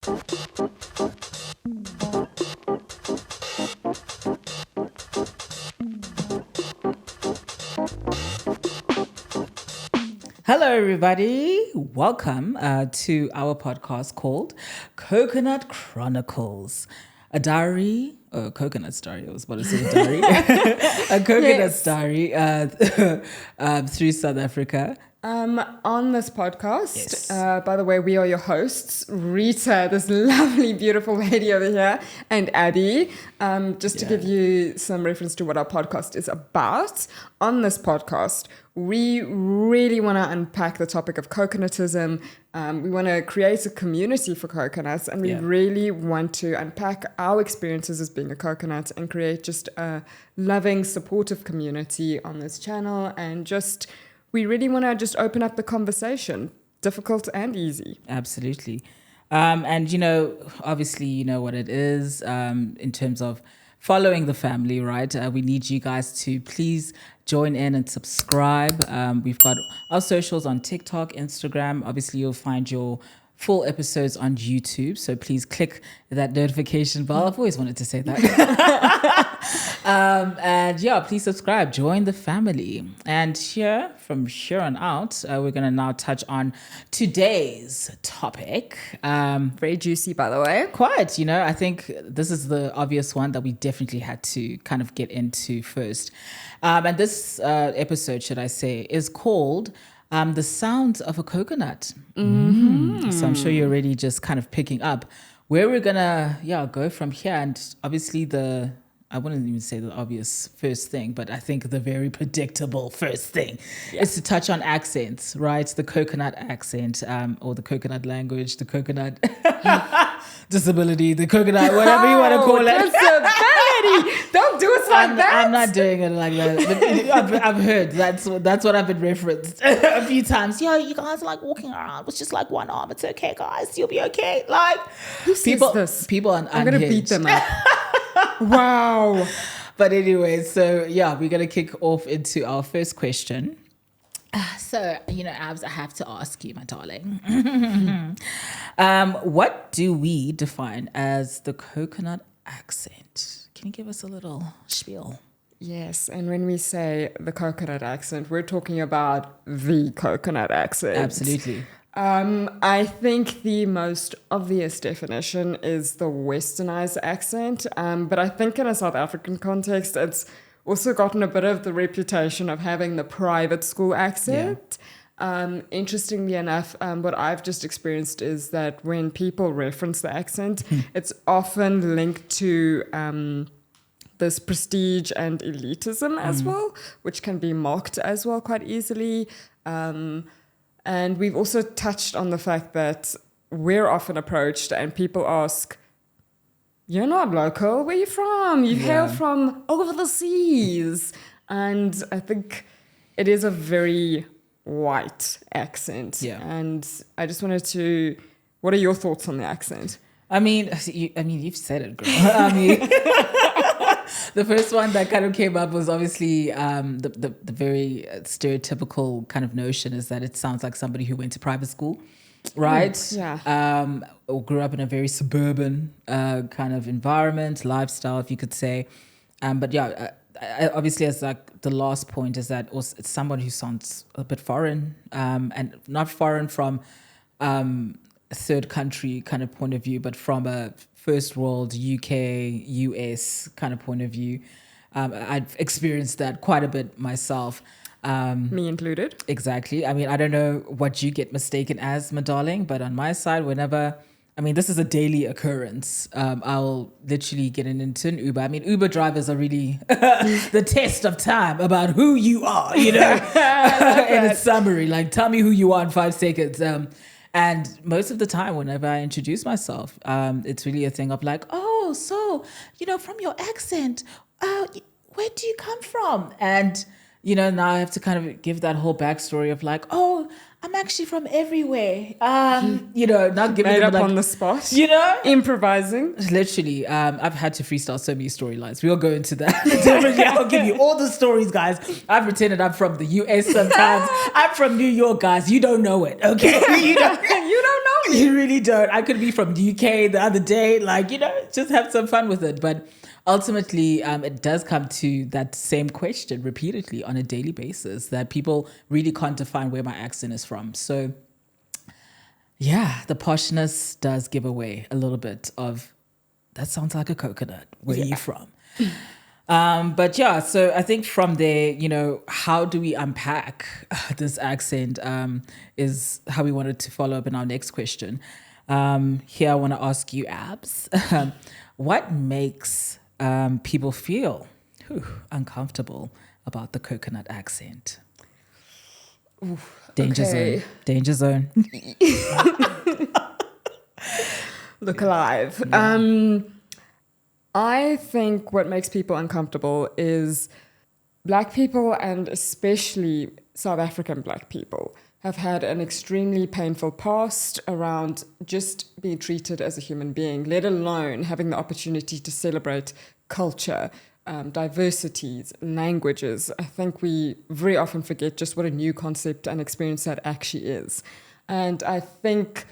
Hello, everybody. Welcome to our podcast called Coconut Chronicles. A diary, a coconut diary, I was about to say a diary. A coconut diary through South Africa. On this podcast, Yes. by the way, we are your hosts, Rita, this lovely, beautiful lady over here, and Abby. Just to give you some reference to what our podcast is about. On this podcast, we really want to unpack the topic of coconutism. We want to create a community for coconuts, and we really want to unpack our experiences as being a coconut and create just a loving, supportive community on this channel. And just, we really want to just open up the conversation, difficult and easy. Absolutely. And, you know, obviously, you know what it is in terms of following the family, right? We need you guys to please join in and subscribe. We've got our socials on TikTok, Instagram. Obviously, you'll find your full episodes on YouTube. So please click that notification bell. I've always wanted to say that. And yeah, please subscribe, join the family. And from here on out, we're going to now touch on today's topic. Very juicy, by the way. Quite, you know, I think this is the obvious one that we definitely had to kind of get into first. And this episode, should I say, is called The Sounds of a Coconut. Mm-hmm. So I'm sure you're already just kind of picking up where we're going to go from here. And obviously I wouldn't even say the obvious first thing, but I think the very predictable first thing is to touch on accents, right? The coconut accent, or the coconut language, the coconut disability, the coconut, whatever you want to call it. Disability! Don't do us like that. I'm not doing it like that. But I've heard that's what I've been referenced a few times. Yo, you guys are like walking around with just like one arm. It's okay, guys. You'll be okay. Like, who says this? People are I'm going to beat them up. Wow. But anyway, so yeah, we're going to kick off into our first question. So, you know, Abs, I have to ask you, my darling. What do we define as the coconut accent? Can you give us a little spiel? Yes, and when we say the coconut accent, we're talking about the coconut accent. Absolutely. I think the most obvious definition is the westernized accent, but I think in a South African context, it's also gotten a bit of the reputation of having the private school accent. Yeah. Interestingly enough, what I've just experienced is that when people reference the accent, it's often linked to this prestige and elitism as well, which can be mocked as well quite easily. And we've also touched on the fact that we're often approached and people ask, you're not local, where are you from? You hail from over the seas. And I think it is a very white accent. Yeah. And I just wanted to, what are your thoughts on the accent? I mean, you've said it, girl. I mean, the first one that kind of came up was obviously the very stereotypical kind of notion is that it sounds like somebody who went to private school, right? Yeah. Or grew up in a very suburban kind of environment, lifestyle, if you could say. But yeah, obviously, as like the last point is that also it's someone who sounds a bit foreign, and not foreign from a third country kind of point of view, but from a first world UK, US kind of point of view. I've experienced that quite a bit myself. Me included. Exactly. I mean, I don't know what you get mistaken as, my darling, but on my side, this is a daily occurrence. I'll literally get into an Uber. I mean, Uber drivers are really the test of time about who you are, you know, in a summary. Like, tell me who you are in 5 seconds. And most of the time, whenever I introduce myself, it's really a thing of like, oh, so, you know, from your accent, where do you come from? And, you know, now I have to kind of give that whole backstory of like, oh, I'm actually from everywhere. Not giving Made them up like, on the spot. Improvising. Literally, I've had to freestyle so many storylines. We'll go into that. Definitely, I'll give you all the stories, guys. I've pretended I'm from the US sometimes. I'm from New York, guys. You don't know it, okay? You don't know me. You really don't. I could be from the UK the other day. Just have some fun with it. But ultimately, it does come to that same question repeatedly on a daily basis that people really can't define where my accent is from. So yeah, the poshness does give away a little bit of, that sounds like a coconut. Where are you from? But yeah, so I think from there, how do we unpack this accent is how we wanted to follow up in our next question. Here I want to ask you, Abs, what makes people feel uncomfortable about the coconut accent? Danger zone. Danger zone. Look alive. I think what makes people uncomfortable is Black people, and especially South African Black people, have had an extremely painful past around just being treated as a human being, let alone having the opportunity to celebrate culture, diversities, languages. I think we very often forget just what a new concept and experience that actually is. And I think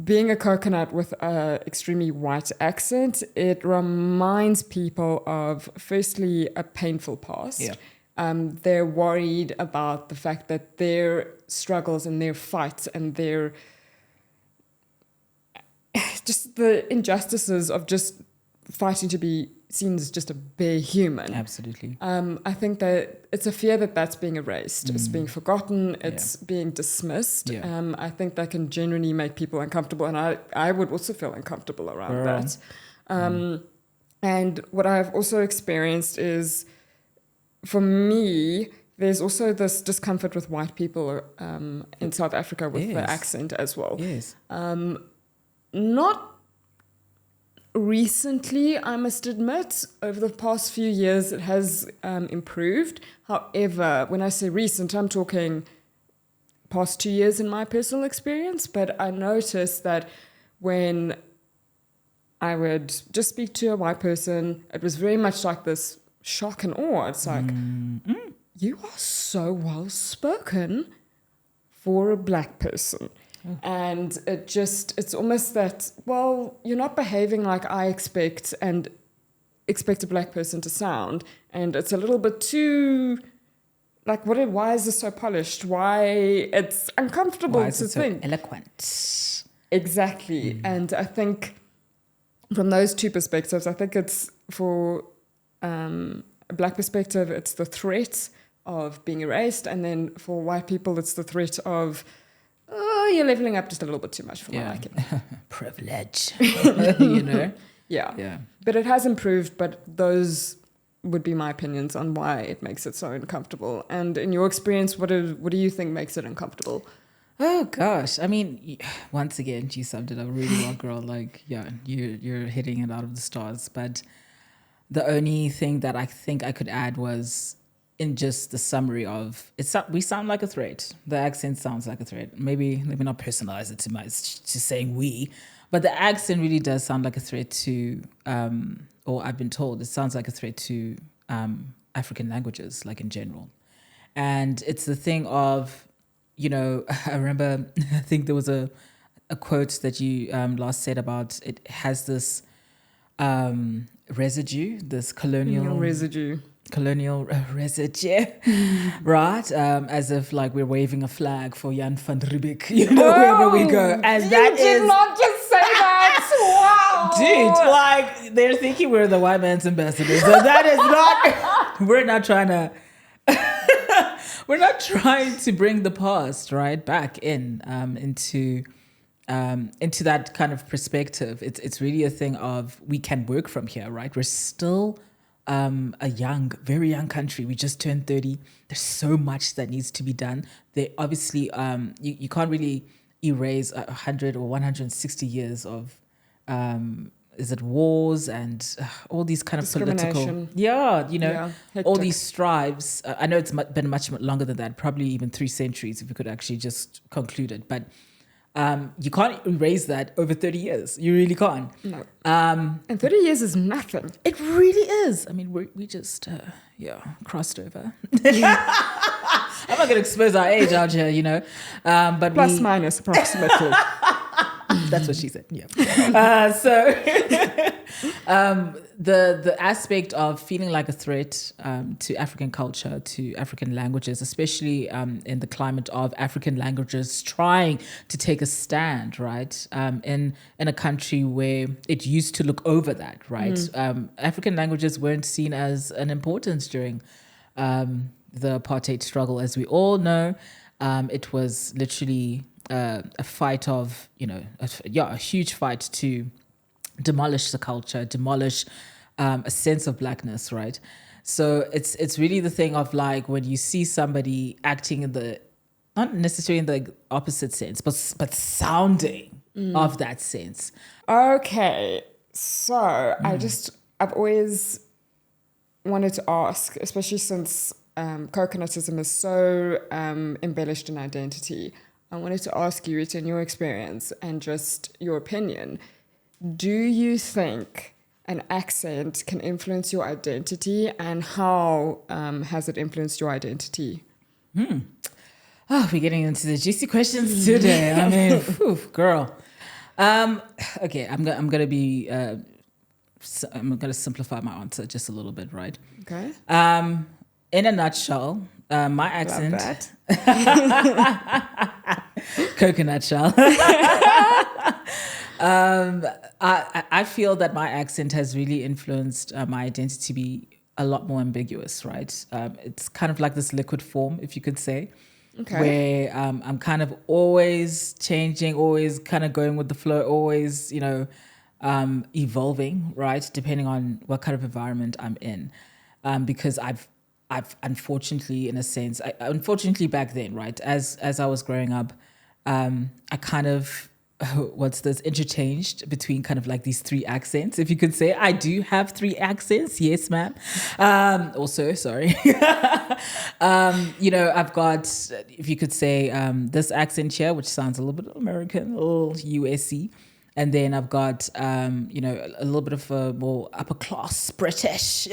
being a coconut with an extremely white accent, it reminds people of, firstly, a painful past. Yeah. They're worried about the fact that their struggles and their fights and their just the injustices of just fighting to be seen as just a bare human. Absolutely. I think that it's a fear that that's being erased. It's being forgotten. It's being dismissed. Yeah. I think that can genuinely make people uncomfortable. And I would also feel uncomfortable around that. And what I've also experienced is, for me, there's also this discomfort with white people in South Africa with the accent as well. Yes. Not recently, I must admit. Over the past few years, it has improved. However, when I say recent, I'm talking past 2 years in my personal experience. But I noticed that when I would just speak to a white person, it was very much like this shock and awe. It's like, you are so well spoken for a Black person. And it's almost that, well, you're not behaving like I expect a Black person to sound. And it's a little bit too, like, why is this so polished? Why it's uncomfortable Why is to it so think. eloquent? Exactly. And I think from those two perspectives, I think it's for a Black perspective, it's the threat of being erased. And then for white people, it's the threat of, you're leveling up just a little bit too much for my liking. Privilege. Yeah. But it has improved, but those would be my opinions on why it makes it so uncomfortable. And in your experience, what do you think makes it uncomfortable? Oh gosh, I mean, once again, you summed it up really well, girl. Like, you're hitting it out of the stars. But the only thing that I think I could add was, in just the summary of it, we sound like a threat. The accent sounds like a threat. Maybe let me not personalize it too much to saying we, but the accent really does sound like a threat to, or I've been told it sounds like a threat to African languages, like in general. And it's the thing of, I remember, I think there was a quote that you last said about it has this residue, this colonial residue, right? As if like we're waving a flag for Jan van Riebeeck, wherever we go. And you that did not just say that. Wow. Dude, like they're thinking we're the white man's ambassadors. So that is not, we're not trying to, we're not trying to bring the past, right, back into that kind of perspective. It's really a thing of we can work from here, right? We're still a very young country. We just turned 30. There's so much that needs to be done. They obviously, you can't really erase 100 or 160 years of is it wars and all these kind of political, Discrimination. all hectic. these strives. I know it's been much longer than that, probably even 3 centuries if we could actually just conclude it. But you can't erase that over 30 years. You really can't. No. And 30 years is nothing. It really is. I mean, we just, crossed over. I'm not going to expose our age out here, but Plus minus approximately. That's what she said. Yeah. The aspect of feeling like a threat to African culture, to African languages, especially in the climate of African languages trying to take a stand, right? In a country where it used to look over that, right? African languages weren't seen as an importance during the apartheid struggle, as we all know. It was literally a fight of, a huge fight to demolish the culture, demolish a sense of blackness, right? So it's really the thing of like when you see somebody acting in the, not necessarily in the opposite sense, but sounding of that sense. Okay, so I've always wanted to ask, especially since coconutism is so embellished in identity, I wanted to ask you, Rita, in your experience and just your opinion, do you think an accent can influence your identity, and how has it influenced your identity? Oh, we're getting into the juicy questions today. I mean, girl. Okay, I'm gonna be. I'm gonna simplify my answer just a little bit, right? Okay. In a nutshell, my accent. Love that. Coconut shell. I feel that my accent has really influenced my identity to be a lot more ambiguous, right? It's kind of like this liquid form, if you could say, where I'm kind of always changing, always kind of going with the flow, always, evolving, right? Depending on what kind of environment I'm in. Because I've unfortunately, in a sense, unfortunately back then, right? As I was growing up, I kind of, interchanged between kind of like these 3 accents, if you could say. I do have 3 accents, yes, ma'am. Also, sorry. I've got, if you could say, this accent here, which sounds a little bit American, a little USC. And then I've got, a little bit of a more upper class British.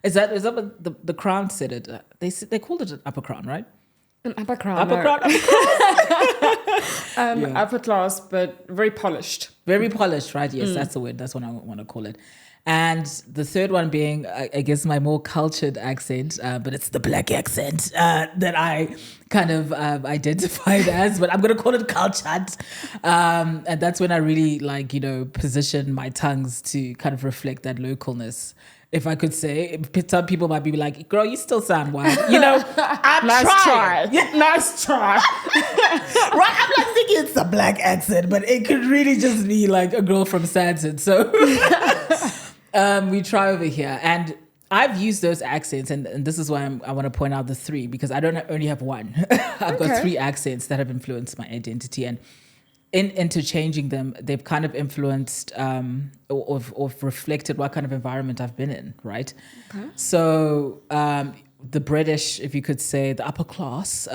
Is that what the Crown said it? They called it an upper crown, right? An upper crown. Upper crown. Upper class, but very polished. Very polished, right? Yes, that's the word. That's what I want to call it. And the third one being, I guess, my more cultured accent, but it's the black accent that I kind of identified as, but I'm going to call it cultured. And that's when I really position my tongues to kind of reflect that localness. If I could say, some people might be like, girl, you still sound white. I'm Nice trying. try. Nice try. Right? I'm like thinking it's a black accent, but it could really just be like a girl from Santon. So we try over here. And I've used those accents, and this is why I want to point out the 3, because I don't only have one. I've got 3 accents that have influenced my identity. And in interchanging them, they've kind of influenced or reflected what kind of environment I've been in, right? Okay. So the British, if you could say, the upper class,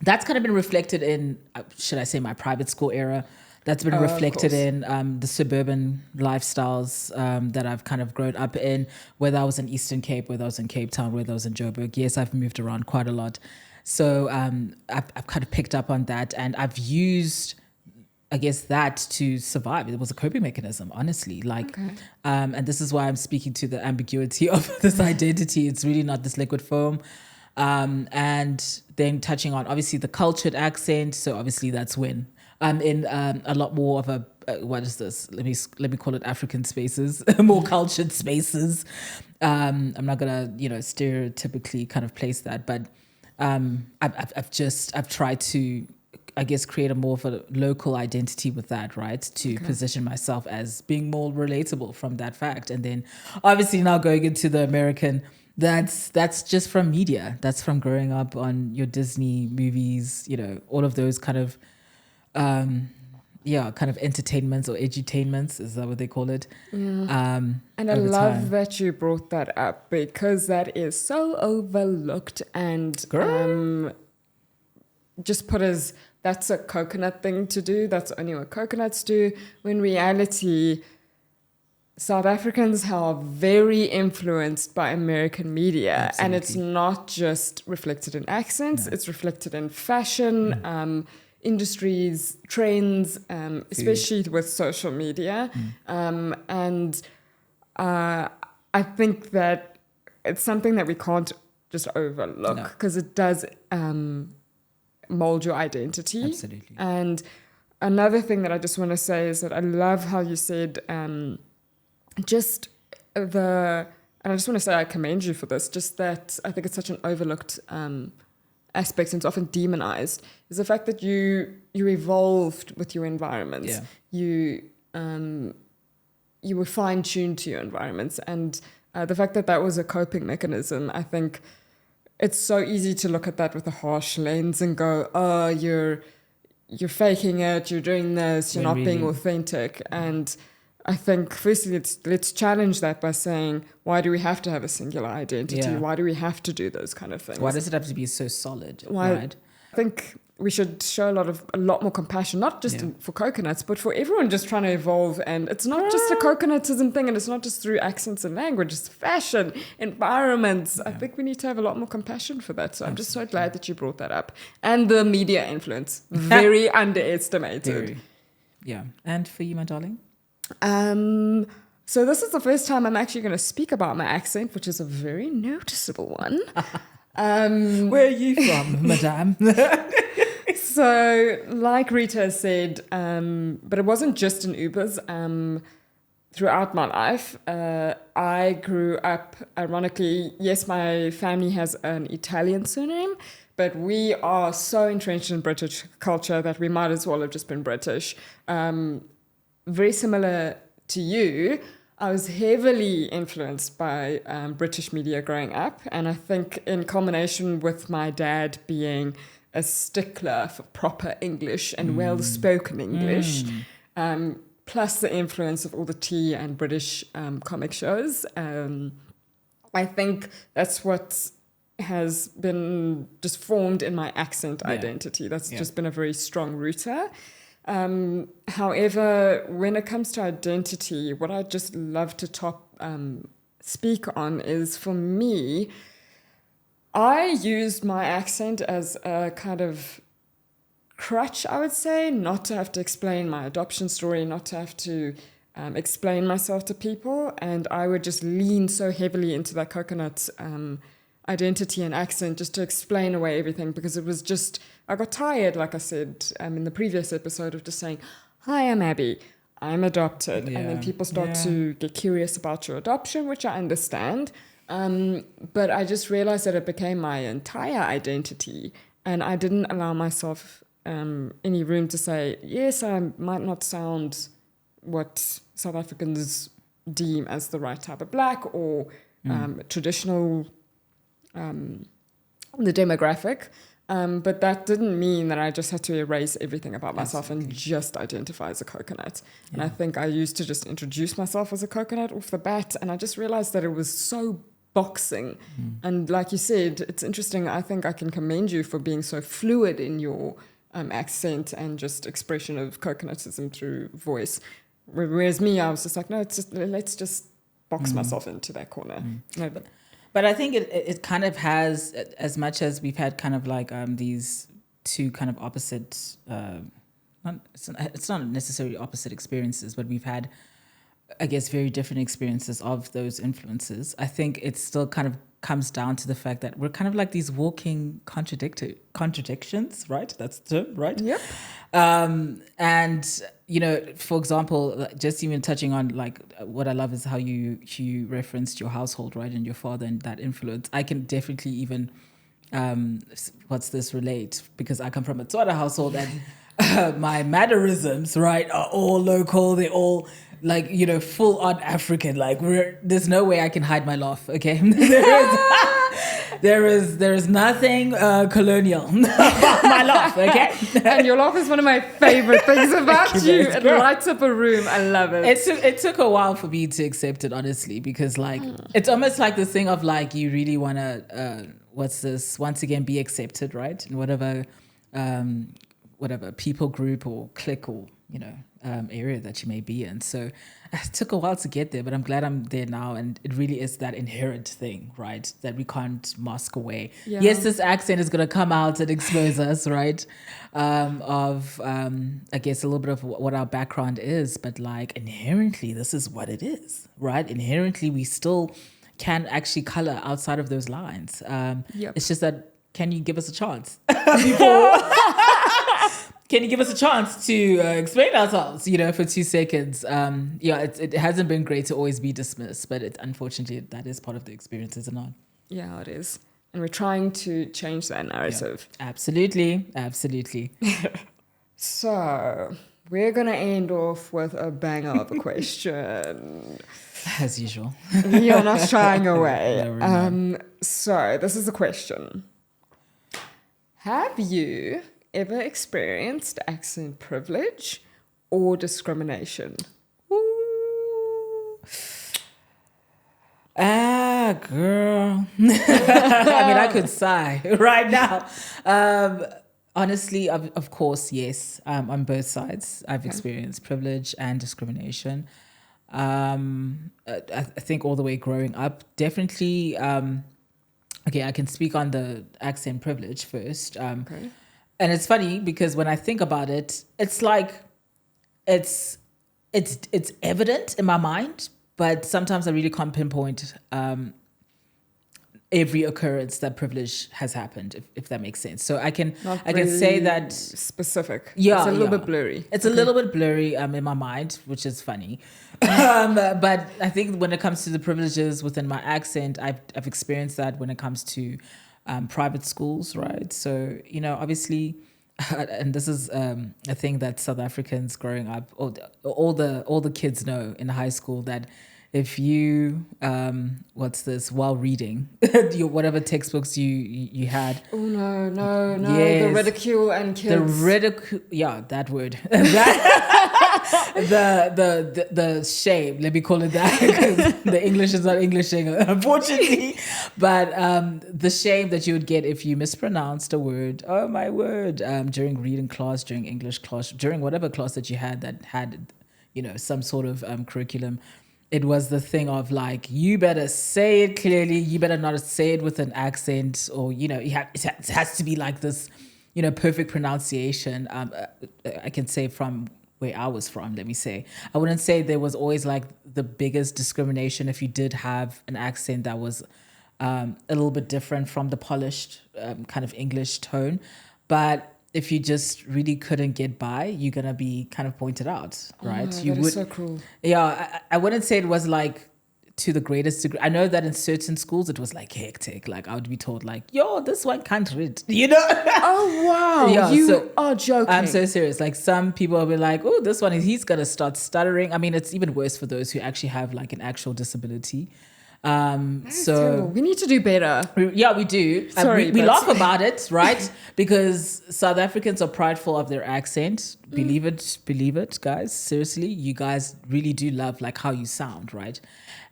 that's kind of been reflected in, should I say, my private school era. That's been reflected in the suburban lifestyles that I've kind of grown up in, whether I was in Eastern Cape, whether I was in Cape Town, whether I was in Joburg. Yes, I've moved around quite a lot. So I've kind of picked up on that, and I've used, I guess, that to survive. It was a coping mechanism, honestly. And this is why I'm speaking to the ambiguity of this identity. It's really not this liquid foam. And then touching on, obviously, the cultured accent. So obviously that's when I'm in a lot more of a, what is this? Let me call it African spaces, more cultured spaces. I'm not gonna, stereotypically kind of place that, but I've tried to, I guess, create a more of a local identity with that, right? To position myself as being more relatable from that fact. And then obviously now going into the American, that's just from media. That's from growing up on your Disney movies, all of those kind of kind of entertainments or edutainments, is that what they call it? And I love that you brought that up, because that is so overlooked and just put as that's a coconut thing to do. That's only what coconuts do. When in reality, South Africans are very influenced by American media. Absolutely. And it's not just reflected in accents, it's reflected in fashion, industries, trends, especially with social media. And I think that it's something that we can't just overlook, because it does mold your identity. Absolutely. And another thing that I just want to say is that I love how you said and I just want to say I commend you for this, just that I think it's such an overlooked aspect, and it's often demonized, is the fact that you evolved with your environments. You were fine-tuned to your environments, and the fact that that was a coping mechanism, I think it's so easy to look at that with a harsh lens and go, oh, you're faking it, you're doing this, you're not being authentic. And I think firstly let's challenge that by saying, why do we have to have a singular identity? Why do we have to do those kind of things? Why does it have to be so solid? Right? I think we should show a lot more compassion, not just for coconuts, but for everyone just trying to evolve. And it's not just a coconutism thing, and it's not just through accents and language, it's fashion, environments. I think we need to have a lot more compassion for that. So I'm just so glad that you brought that up. And the media influence, very underestimated. Yeah. And for you, my darling? So this is the first time I'm actually going to speak about my accent, which is a very noticeable one. Where are you from, madame? So, like Rita said, but it wasn't just in Ubers. Throughout my life, I grew up, ironically, yes, my family has an Italian surname, but we are so entrenched in British culture that we might as well have just been British. Very similar to you, I was heavily influenced by British media growing up, and I think in combination with my dad being a stickler for proper English and well-spoken English, plus the influence of all the tea and British comic shows, I think that's what has been just formed in my accent identity. That's just been a very strong rooter. However, when it comes to identity, what I just love to speak on is, for me, I used my accent as a kind of crutch, I would say, not to have to explain my adoption story, not to have to explain myself to people. And I would just lean so heavily into that coconut identity and accent just to explain away everything, because it was just, I got tired, like I said in the previous episode, of just saying, hi, I'm Abby, I'm adopted. And then people start to get curious about your adoption, which I understand. But I just realized that it became my entire identity, and I didn't allow myself any room to say, yes, I might not sound what South Africans deem as the right type of black or traditional, the demographic. But that didn't mean that I just had to erase everything about myself and just identify as a coconut. And I think I used to just introduce myself as a coconut off the bat, and I just realized that it was so boxing. And like you said, it's interesting. I think I can commend you for being so fluid in your accent and just expression of coconutism through voice. Whereas me, I was just like, no, let's just box myself into that corner. No, but I think it kind of has, as much as we've had kind of like these two kind of opposite, it's not necessarily opposite experiences, but we've had, I guess, very different experiences of those influences. I think it still kind of comes down to the fact that we're kind of like these walking contradictions, right? That's the term, right? Yep. And, you know, for example, just even touching on like what I love is how you referenced your household, right? And your father and that influence. I can definitely even, relate, because I come from a Tswana household and my mannerisms, right, are all local. They're all like, you know, full on African. Like there's no way I can hide my laugh, okay? There is nothing colonial about my laugh, okay? And your laugh is one of my favorite things about you. It lights up a room. I love it. It took a while for me to accept it, honestly, because like it's almost like the thing of like you really want to once again be accepted, right? In whatever people group or clique or area that you may be in. So it took a while to get there, but I'm glad I'm there now. And it really is that inherent thing, right? That we can't mask away. Yeah. Yes, this accent is going to come out and expose us, right? I guess a little bit of what our background is, but like inherently, this is what it is, right? Inherently, we still can actually color outside of those lines. It's just that, can you give us a chance before? Can you give us a chance to explain ourselves, for 2 seconds? It hasn't been great to always be dismissed, but unfortunately, that is part of the experience, is it not? Yeah, it is. And we're trying to change that narrative. Yeah, absolutely. Absolutely. So, we're going to end off with a banger of a question. As usual. You're not shying away. No, so, this is a question. Have you ever experienced accent privilege or discrimination? Ooh. Girl. I could sigh right now. Honestly, of course, yes. On both sides, I've experienced privilege and discrimination. I think all the way growing up, definitely. I can speak on the accent privilege first. Okay. And it's funny because when I think about it, it's like it's evident in my mind, but sometimes I really can't pinpoint every occurrence that privilege has happened, if that makes sense. So I can say that specific. Yeah, it's a little bit blurry. It's a little bit blurry in my mind, which is funny. But I think when it comes to the privileges within my accent, I've experienced that when it comes to private schools, right? So, obviously, and this is a thing that South Africans growing up, all the kids know in high school, that if you while reading whatever textbooks you had. Oh no. Yes. The ridicule and kids. The ridicule, that word. the shame, let me call it that, because the English is not Englishing, unfortunately. But the shame that you would get if you mispronounced a word, oh my word, during reading class, during English class, during whatever class that you had that had, some sort of curriculum. It was the thing of like, you better say it clearly, you better not say it with an accent, or, it has to be like this, perfect pronunciation. I can say from where I was from, let me say. I wouldn't say there was always like the biggest discrimination if you did have an accent that was a little bit different from the polished kind of English tone. But if you just really couldn't get by, you're going to be kind of pointed out, right? That is so cruel. Yeah, I wouldn't say it was like to the greatest degree. I know that in certain schools it was like hectic. Like I would be told like, yo, this one can't read, Oh, wow. Yeah, you are joking. I'm so serious. Like some people will be like, oh, this one, he's going to start stuttering. I mean, it's even worse for those who actually have like an actual disability. So we need to do better. Yeah, we do. Sorry, we laugh about it, right? Because South Africans are prideful of their accent. Believe it, guys. Seriously, you guys really do love like how you sound, right?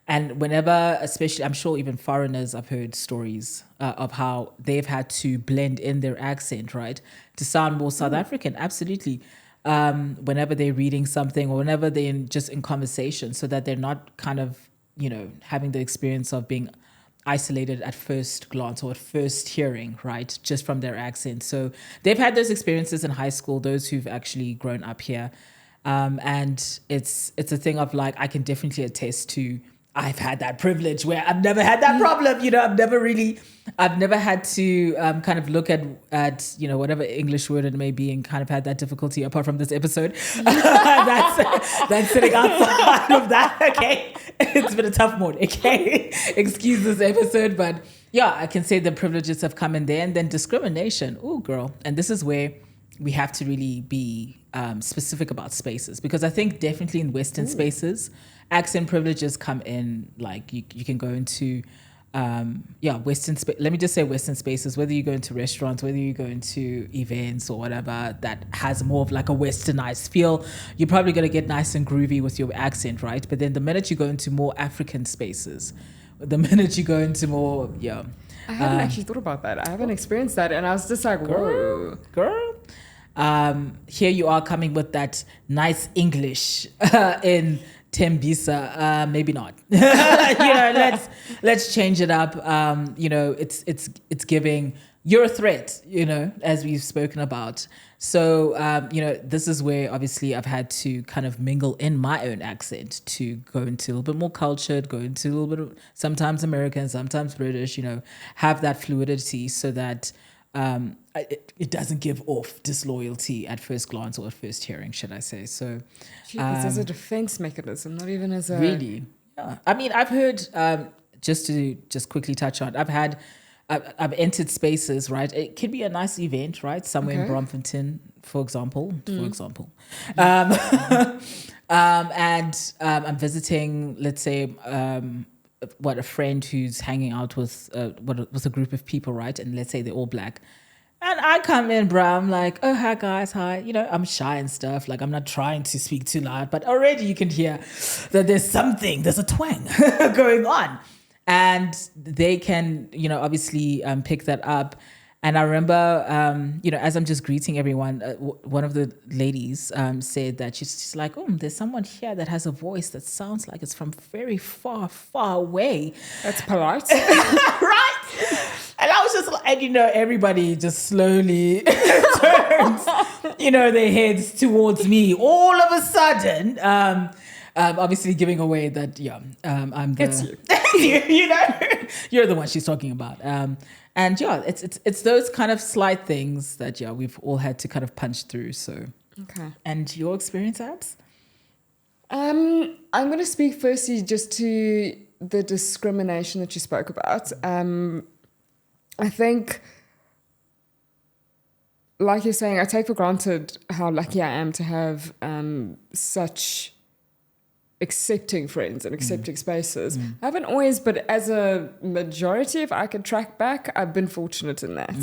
And whenever, especially, I'm sure even foreigners, I've heard stories of how they've had to blend in their accent, right, to sound more South African. Absolutely. Whenever they're reading something or whenever they're just in conversation, so that they're not kind of having the experience of being isolated at first glance or at first hearing, right, just from their accent. So they've had those experiences in high school, those who've actually grown up here. And it's a thing of like, I can definitely attest to, I've had that privilege where I've never had that problem. I've never had to kind of look at whatever English word it may be and kind of had that difficulty apart from this episode. that's sitting outside of that. Okay. It's been a tough morning. Okay. Excuse this episode. But yeah, I can say the privileges have come in there, and then discrimination. Oh, girl. And this is where we have to really be specific about spaces, because I think definitely in Western spaces, accent privileges come in, like you can go into Western let me just say Western spaces, whether you go into restaurants, whether you go into events or whatever that has more of like a westernized feel, you're probably going to get nice and groovy with your accent, right? But then the minute you go into more African spaces, the minute you go into more I haven't actually thought about that. I haven't experienced that, and I was just like, whoa, girl. Here you are coming with that nice English in Tembisa. Maybe not. Let's change it up. It's giving, you're a threat, as we've spoken about. So, this is where obviously I've had to kind of mingle in my own accent to go into a little bit more cultured, go into a little bit of sometimes American, sometimes British, have that fluidity so that it doesn't give off disloyalty at first glance or at first hearing, should I say. So it's as a defense mechanism, not even as a... Really? Yeah. I mean, I've heard, just to quickly touch on, I've entered spaces, right? It could be a nice event, right? Somewhere in Bromfontein, for example. And I'm visiting, let's say, a friend who's hanging out with a group of people, right? And let's say they're all black. And I come in, bro, I'm like, oh, hi, guys, hi. I'm shy and stuff. Like, I'm not trying to speak too loud, but already you can hear that there's a twang going on. And they can, obviously pick that up. And I remember, as I'm just greeting everyone, one of the ladies said that she's like, oh, there's someone here that has a voice that sounds like it's from very far, far away. That's polite. Right? And I was just like, and everybody just slowly turns, their heads towards me. All of a sudden, obviously giving away that, I'm the... It's you. You're the one she's talking about. And it's those kind of slight things that, we've all had to kind of punch through. So, okay. And your experience, Abs? I'm going to speak firstly just to the discrimination that you spoke about. I think, like you're saying, I take for granted how lucky I am to have such accepting friends and accepting spaces. I haven't always, but as a majority, if I could track back, I've been fortunate in that.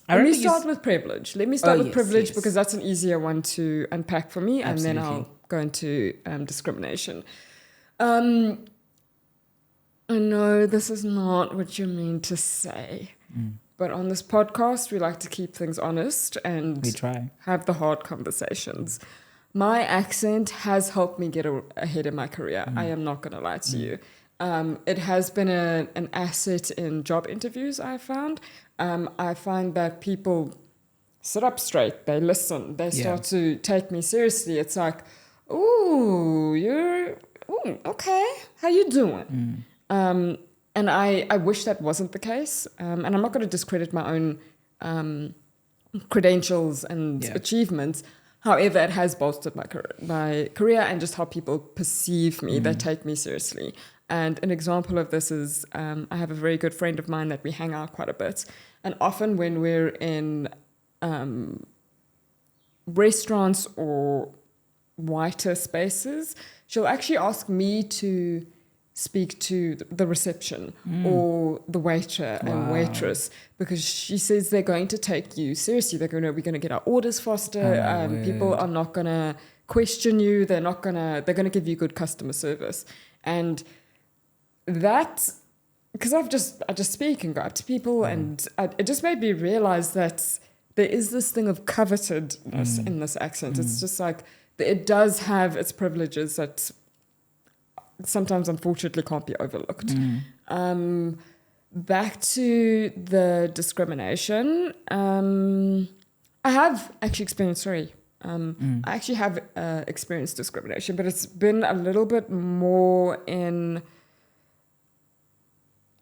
Let me start with privilege. Privilege because that's an easier one to unpack for me. Absolutely. And then I'll go into discrimination. I know this is not what you mean to say, but on this podcast, we like to keep things honest and we try. Have the hard conversations. My accent has helped me get ahead in my career. I am not going to lie to you. It has been an asset in job interviews, I found. I find that people sit up straight, they listen, they start to take me seriously. It's like, okay, how you doing? And I wish that wasn't the case. And I'm not going to discredit my own credentials and achievements. However, it has bolstered my career and just how people perceive me. They take me seriously. And an example of this is I have a very good friend of mine that we hang out quite a bit. And often when we're in restaurants or whiter spaces, she'll actually ask me to speak to the reception or the waiter and waitress, because she says they're going to take you seriously. We're going to get our orders faster. People are not going to question you. They're going to give you good customer service. And that's because I just speak and go up to people, and it just made me realize that there is this thing of covetedness in this accent. It's just like it does have its privileges that sometimes unfortunately can't be overlooked. Back to the discrimination. I have actually experienced, I actually have experienced discrimination, but it's been a little bit more in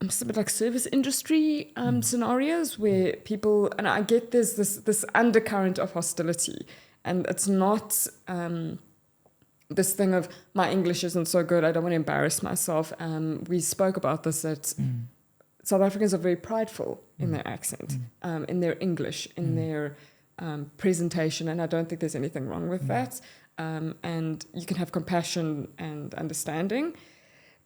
just a bit like service industry scenarios where people, and I get there's this undercurrent of hostility, and it's not this thing of my English isn't so good, I don't want to embarrass myself. We spoke about this, that South Africans are very prideful in their accent, in their English, in their presentation, and I don't think there's anything wrong with that. And you can have compassion and understanding.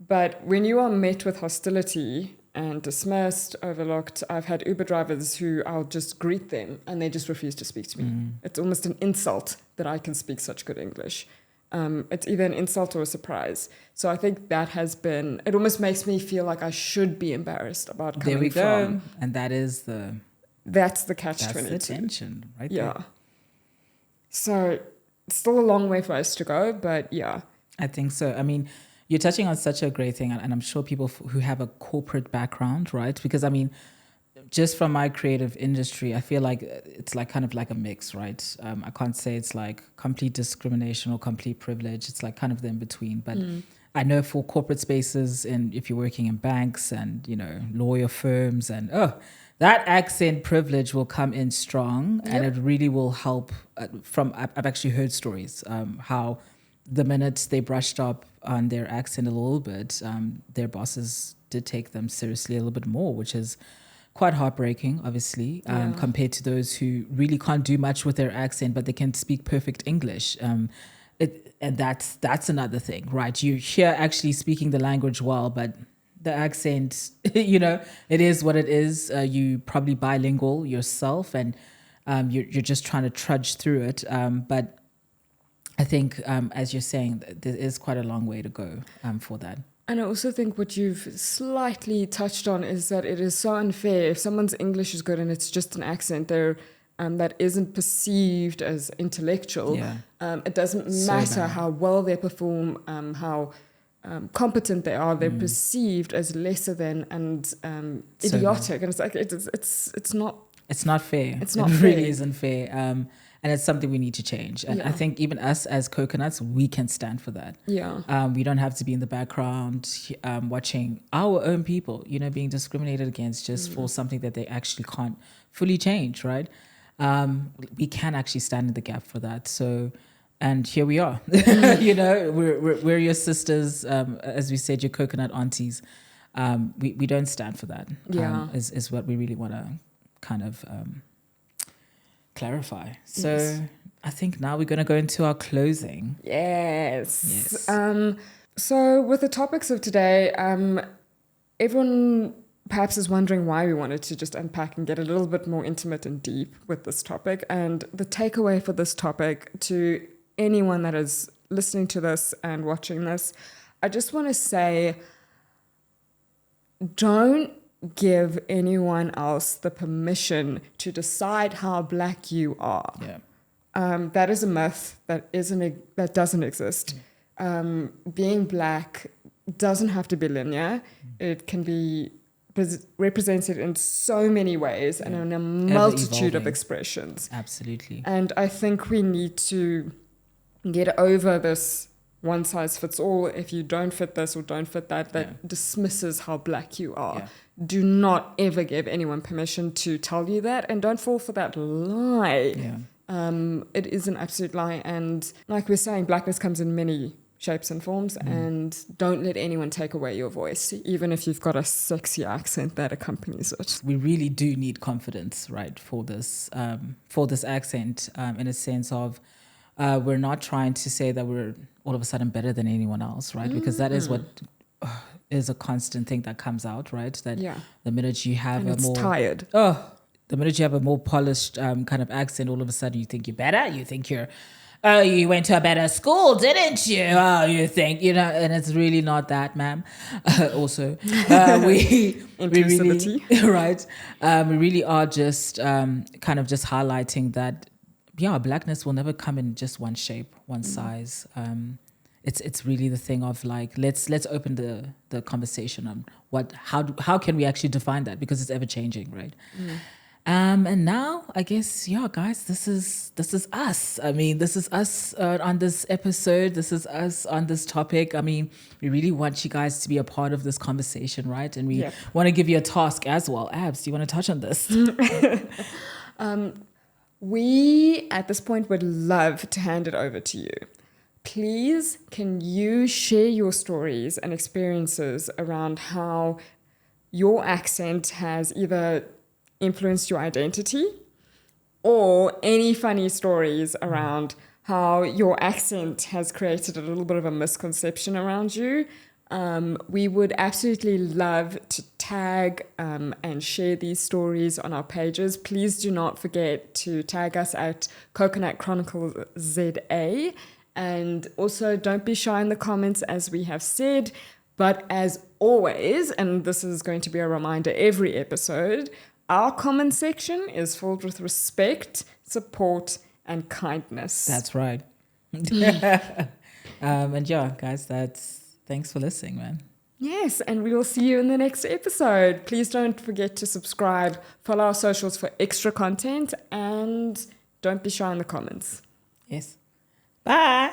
But when you are met with hostility and dismissed, overlooked, I've had Uber drivers who I'll just greet them and they just refuse to speak to me. It's almost an insult that I can speak such good English. It's either an insult or a surprise. So I think that has been, it almost makes me feel like I should be embarrassed about coming There we go. from. And that's the catch-22. the tension right Yeah. there. So it's still a long way for us to go, but yeah. I think so. I mean, you're touching on such a great thing, and I'm sure people who have a corporate background, right? Because I mean, just from my creative industry, I feel like it's like kind of like a mix, right? I can't say it's like complete discrimination or complete privilege. It's like kind of the in between. But I know for corporate spaces, and if you're working in banks and, you know, lawyer firms, and that accent privilege will come in strong, and it really will help. I've actually heard stories how the minute they brushed up on their accent a little bit, their bosses did take them seriously a little bit more, which is quite heartbreaking, obviously, compared to those who really can't do much with their accent, but they can speak perfect English. And that's another thing, right? You're here actually speaking the language well, but the accent, you know, it is what it is. You probably bilingual yourself, and you're just trying to trudge through it. But I think, as you're saying, there is quite a long way to go for that. And I also think what you've slightly touched on is that it is so unfair. If someone's English is good and it's just an accent there that isn't perceived as intellectual, it doesn't matter how well they perform, how competent they are. They're perceived as lesser than and idiotic. And it's like it's not. It's not fair. It's not it fair. really isn't fair. And it's something we need to change. And I think even us as coconuts, we can stand for that. Yeah. We don't have to be in the background watching our own people, you know, being discriminated against just for something that they actually can't fully change, right? We can actually stand in the gap for that. So, and here we are. You know, we're your sisters, as we said, your coconut aunties. We don't stand for that. Is what we really want to kind of clarify. So I think now we're going to go into our closing. Yes. So with the topics of today, everyone perhaps is wondering why we wanted to just unpack and get a little bit more intimate and deep with this topic. And the takeaway for this topic to anyone that is listening to this and watching this, I just want to say, don't give anyone else the permission to decide how Black you are. That is a myth that doesn't exist. Being Black doesn't have to be linear. It can be represented in so many ways and in a multitude of expressions. Absolutely. And I think we need to get over this one size fits all. If you don't fit this or don't fit that dismisses how Black you are. Do not ever give anyone permission to tell you that, and don't fall for that lie. It is an absolute lie, and like we're saying, Blackness comes in many shapes and forms, and don't let anyone take away your voice, even if you've got a sexy accent that accompanies it. We really do need confidence, right, for this accent, in a sense of we're not trying to say that we're all of a sudden better than anyone else, right? Because that is what is a constant thing that comes out, right? That the minute you have the minute you have a more polished kind of accent, all of a sudden you think you're better. You think you went to a better school, didn't you? Oh, you think, you know, and it's really not that, ma'am. Also, we really, right? We really are just kind of just highlighting that, Blackness will never come in just one shape, one size. It's really the thing of like, let's open the conversation on how can we actually define that, because it's ever changing, right? And now I guess, guys, this is us. I mean, this is us on this episode. This is us on this topic. I mean, we really want you guys to be a part of this conversation, right? And we want to give you a task as well. Abs, do you want to touch on this? We, at this point, would love to hand it over to you. Please, can you share your stories and experiences around how your accent has either influenced your identity, or any funny stories around how your accent has created a little bit of a misconception around you, We would absolutely love to tag and share these stories on our pages. Please do not forget to tag us at Coconut Chronicles ZA. And also don't be shy in the comments, as we have said. But as always, and this is going to be a reminder every episode, our comment section is filled with respect, support, and kindness. That's right. And yeah, guys, thanks for listening, man. Yes, and we will see you in the next episode. Please don't forget to subscribe, follow our socials for extra content, and don't be shy in the comments. Yes. Bye.